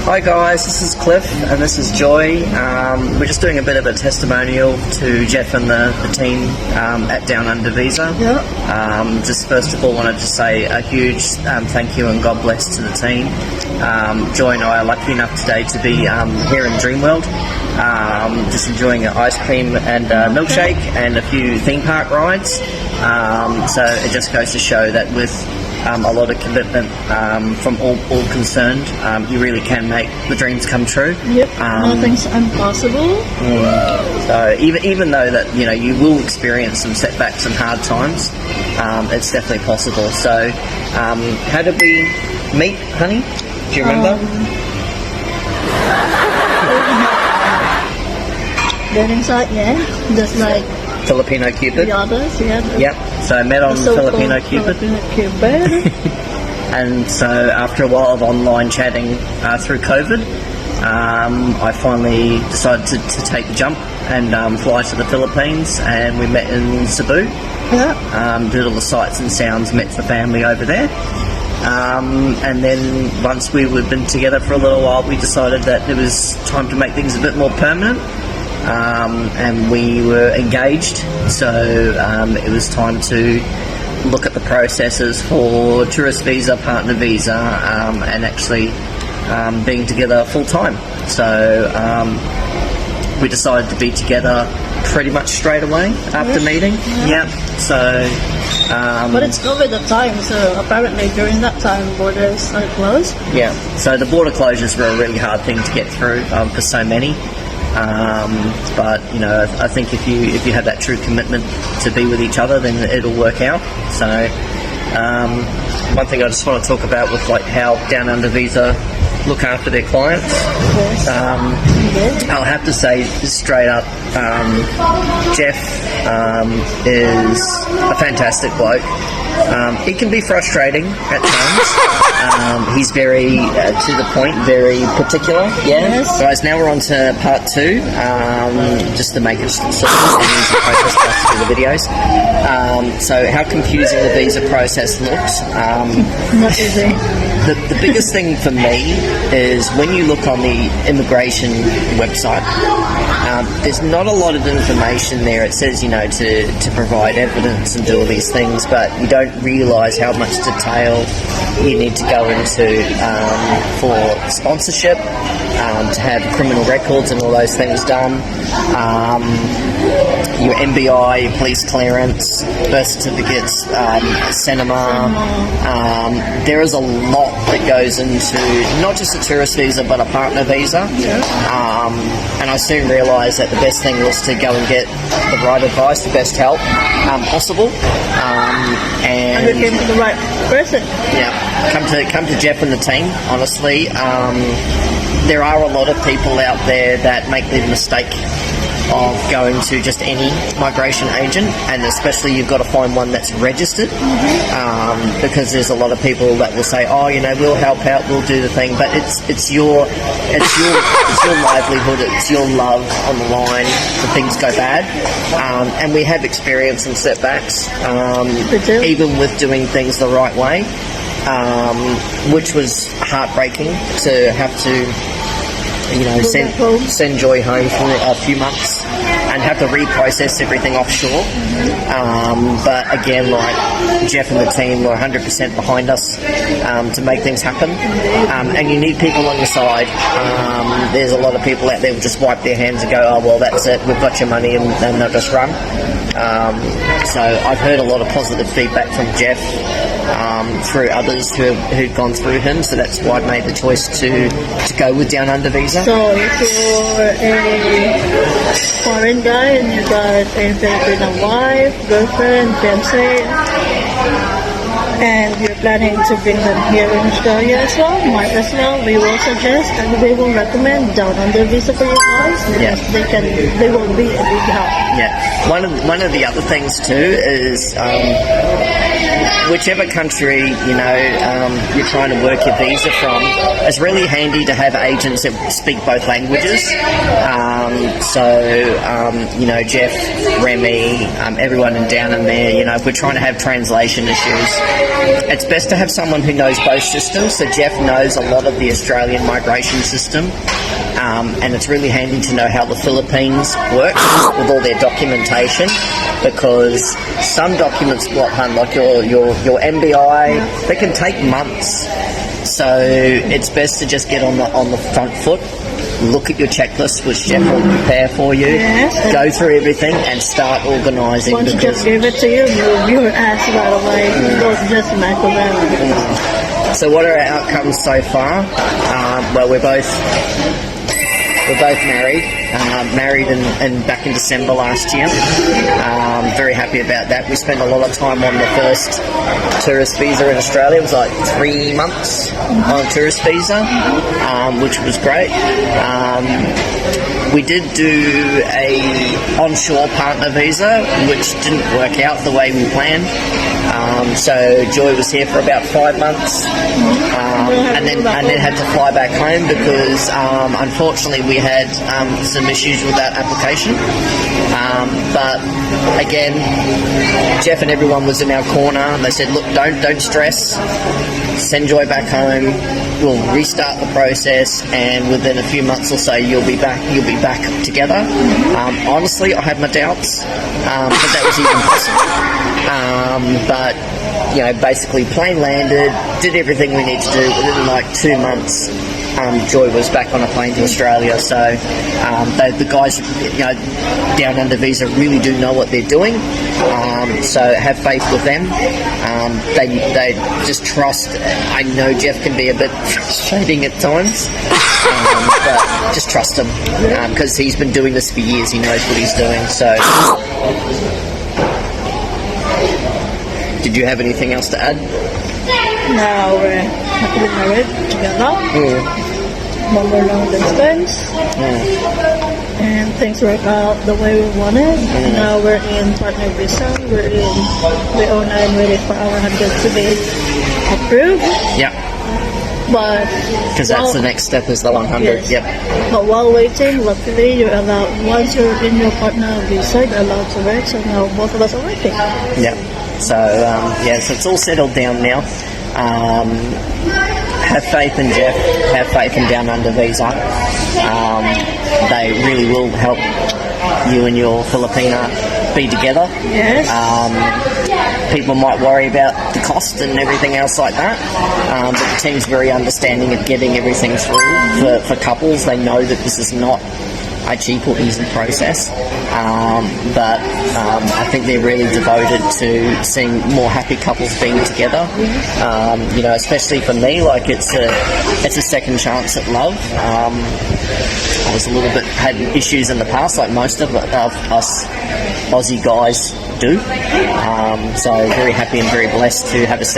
Hi guys, this is Cliff and this is Joy. We're just doing a bit of a testimonial to Jeff and the team at Down Under Visa. Just first of all wanted to say a huge thank you and God bless to the team. Joy and I are lucky enough today to be here in Dreamworld, just enjoying an ice cream and milkshake and a few theme park rides. So it just goes to show that with a lot of commitment from all concerned, you really can make the dreams come true. Nothing's impossible. So even though that you will experience some setbacks and hard times, it's definitely possible. So how did we meet, honey? Do you remember? Dating site, just like Filipino Cupid. the others, Yep. So I met on Filipino Cupid. And so after a while of online chatting through COVID, I finally decided to take the jump and fly to the Philippines, and we met in Cebu. Did all the sights and sounds, met the family over there. And then once we had been together for a little while, we decided that it was time to make things a bit more permanent. And we were engaged, so it was time to look at the processes for tourist visa, partner visa, and actually being together full time. So we decided to be together pretty much straight away after meeting. So but it's COVID at time, so apparently during that time borders are closed. So the border closures were a really hard thing to get through for so many. But I think if you have that true commitment to be with each other, then it'll work out. So one thing I just want to talk about with like how Down Under Visa look after their clients. I'll have to say straight up, Jeff is a fantastic bloke. It can be frustrating at times. He's very to the point, very particular. Guys, now we're on to part 2, just to make it sort of an easy process for us to do the videos. So how confusing the visa process looks. Not easy. The biggest thing for me is when you look on the immigration website, there's not a lot of information there. It says, to provide evidence and do all these things, but you don't realise how much detail you need to go into for sponsorship, to have criminal records and all those things done, your MBI, your police clearance, birth certificates, cinema. There is a lot that goes into not just a tourist visa but a partner visa. And I soon realised that the best thing was to go and get the right advice, the best help possible. And we came to the right person. Come to Jeff and the team. Honestly, there are a lot of people out there that make the mistake of going to just any migration agent, and especially you've got to find one that's registered, because there's a lot of people that will say, we'll help out, we'll do the thing, but it's your livelihood, it's your love on the line when things go bad, and we have experience and setbacks, even with doing things the right way, which was heartbreaking to have to send Joy home for a few months and have to reprocess everything offshore. But again, like Jeff and the team were 100% behind us to make things happen. And you need people on your side. There's a lot of people out there who just wipe their hands and go, oh, well, that's it, we've got your money, and then they'll just run. So I've heard a lot of positive feedback from Jeff through others who've gone through him, so that's why I made the choice to go with Down Under Visa. So if you're a foreign guy and you got a Filipino wife, girlfriend, fiancé, and you're planning to bring them here in Australia as well, might as well, we will suggest and we will recommend Down Under Visa for you guys, because they will be a big help. One of the other things too is whichever country you're trying to work your visa from, it's really handy to have agents that speak both languages. So, Jeff, Remy, everyone down in there, if we're trying to have translation issues, it's best to have someone who knows both systems. So Jeff knows a lot of the Australian migration system, and it's really handy to know how the Philippines works with all their documentation, because some documents, like your MBI, they can take months. So it's best to just get on the front foot, look at your checklist, which Jeff will prepare for you, go through everything and start organising. Once you just give it to you, you're asked right away. Don't just mess around. So what are our outcomes so far? Well, we're both married and back in December last year. Very happy about that. We spent a lot of time on the first tourist visa in Australia. It was like 3 months on a tourist visa, which was great. We did do a onshore partner visa, which didn't work out the way we planned. So Joy was here for about 5 months, and then had to fly back home because unfortunately we had some issues with that application. But again, Jeff and everyone was in our corner. They said, "Look, don't stress. Send Joy back home. We'll restart the process, and within a few months or so, you'll be back together." Honestly, I had my doubts that was even possible. But basically, plane landed, did everything we need to do within like 2 months. Joy was back on a plane to Australia, so the guys, down under visa really do know what they're doing. So have faith with them. They just trust. I know Jeff can be a bit frustrating at times, but just trust him because he's been doing this for years. He knows what he's doing. So, did you have anything else to add? Now we're happily married together. Longer long distance. And things work out the way we wanted. Now we're in partner visa. We own and waiting for our husband to be approved. Yeah. But because that's the next step is the 100. Yes. Yep. But while waiting, luckily you're allowed. Once you're in your partner visa, you're allowed to work. So now both of us are working. Yeah. So so it's all settled down now. Have faith in Jeff. Have faith in Down Under Visa. They really will help you and your Filipina be together. Yes. People might worry about the cost and everything else like that, but the team's very understanding of getting everything through for couples. They know that this is not a cheap or easy process, but I think they're really devoted to seeing more happy couples being together. Especially for me, like it's a second chance at love. I was a little bit had issues in the past, like most of us Aussie guys do. So very happy and very blessed to have a